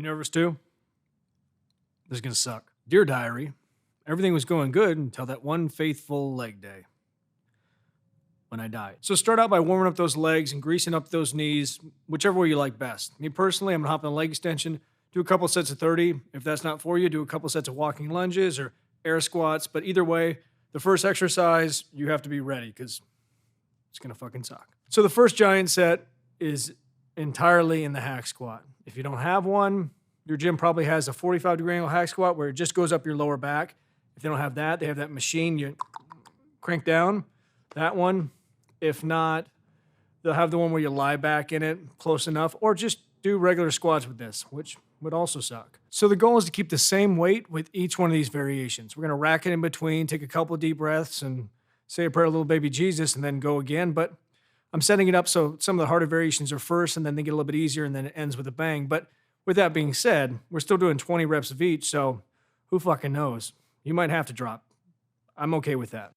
nervous too? This is going to suck. Dear Diary, everything was going good until that one faithful leg day when I died. So start out by warming up those legs and greasing up those knees, whichever way you like best. Me personally, I'm going to hop on a leg extension, do a couple sets of 30. If that's not for you, do a couple sets of walking lunges or air squats. But either way, the first exercise, you have to be ready because it's going to fucking suck. So the first giant set is entirely in the hack squat. If you don't have one, your gym probably has a 45-degree angle hack squat where it just goes up your lower back. If they don't have that, they have that machine you crank down. That one. If not, they'll have the one where you lie back in it close enough, or just do regular squats with this, which would also suck. So the goal is to keep the same weight with each one of these variations. We're going to rack it in between, take a couple of deep breaths and say a prayer to little baby Jesus and then go again. But I'm setting it up so some of the harder variations are first and then they get a little bit easier and then it ends with a bang. But with that being said, we're still doing 20 reps of each, so who fucking knows? You might have to drop. I'm okay with that.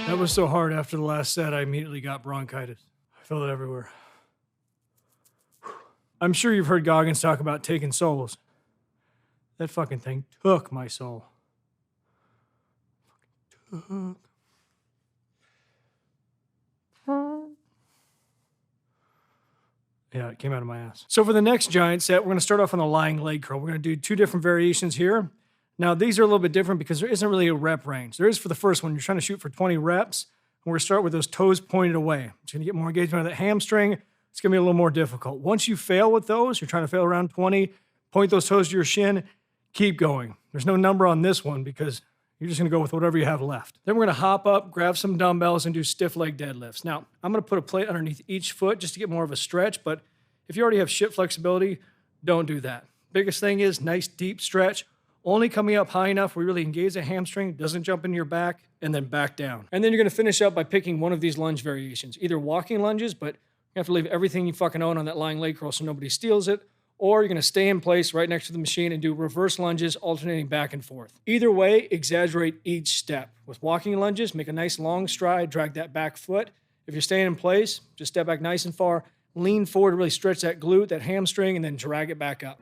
That was so hard after the last set, I immediately got bronchitis. I felt it everywhere. I'm sure you've heard Goggins talk about taking souls. That fucking thing took my soul. Fucking took. Yeah, it came out of my ass. So for the next giant set, we're going to start off on the lying leg curl. We're going to do 2 different variations here. Now, these are a little bit different because there isn't really a rep range. There is for the first one. You're trying to shoot for 20 reps. And we're going to start with those toes pointed away. It's going to get more engagement on that hamstring. It's going to be a little more difficult. Once you fail with those, you're trying to fail around 20, point those toes to your shin, keep going. There's no number on this one because you're just going to go with whatever you have left. Then we're going to hop up, grab some dumbbells, and do stiff leg deadlifts. Now, I'm going to put a plate underneath each foot just to get more of a stretch, but if you already have shit flexibility, don't do that. Biggest thing is nice deep stretch, only coming up high enough where you really engage the hamstring, doesn't jump into your back, and then back down. And then you're going to finish up by picking one of these lunge variations, either walking lunges, but you have to leave everything you fucking own on that lying leg curl so nobody steals it, or you're going to stay in place right next to the machine and do reverse lunges, alternating back and forth. Either way, exaggerate each step. With walking lunges, make a nice long stride, drag that back foot. If you're staying in place, just step back nice and far, lean forward, really stretch that glute, that hamstring, and then drag it back up.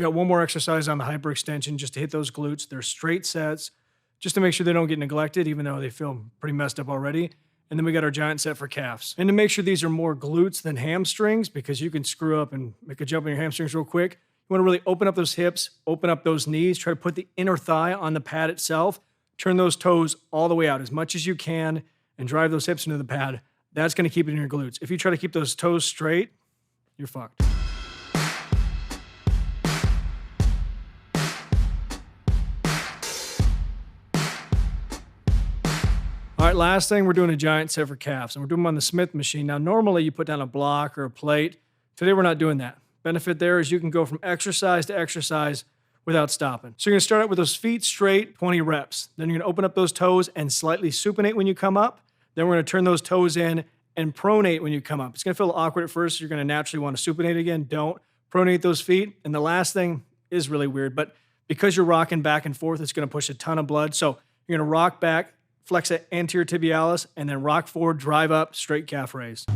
We got one more exercise on the hyperextension just to hit those glutes. They're straight sets just to make sure they don't get neglected, even though they feel pretty messed up already. And then we got our giant set for calves. And to make sure these are more glutes than hamstrings, because you can screw up and make a jump in your hamstrings real quick, you want to really open up those hips, open up those knees, try to put the inner thigh on the pad itself, turn those toes all the way out as much as you can, and drive those hips into the pad. That's going to keep it in your glutes. If you try to keep those toes straight, you're fucked. All right, last thing, we're doing a giant set for calves, and we're doing them on the Smith machine. Now, normally you put down a block or a plate. Today, we're not doing that. Benefit there is you can go from exercise to exercise without stopping. So you're gonna start out with those feet straight, 20 reps. Then you're gonna open up those toes and slightly supinate when you come up. Then we're gonna turn those toes in and pronate when you come up. It's gonna feel awkward at first. You're gonna naturally wanna supinate again. Don't. Pronate those feet. And the last thing is really weird, but because you're rocking back and forth, it's gonna push a ton of blood. So you're gonna rock back, flex that anterior tibialis, and then rock forward, drive up, straight calf raise.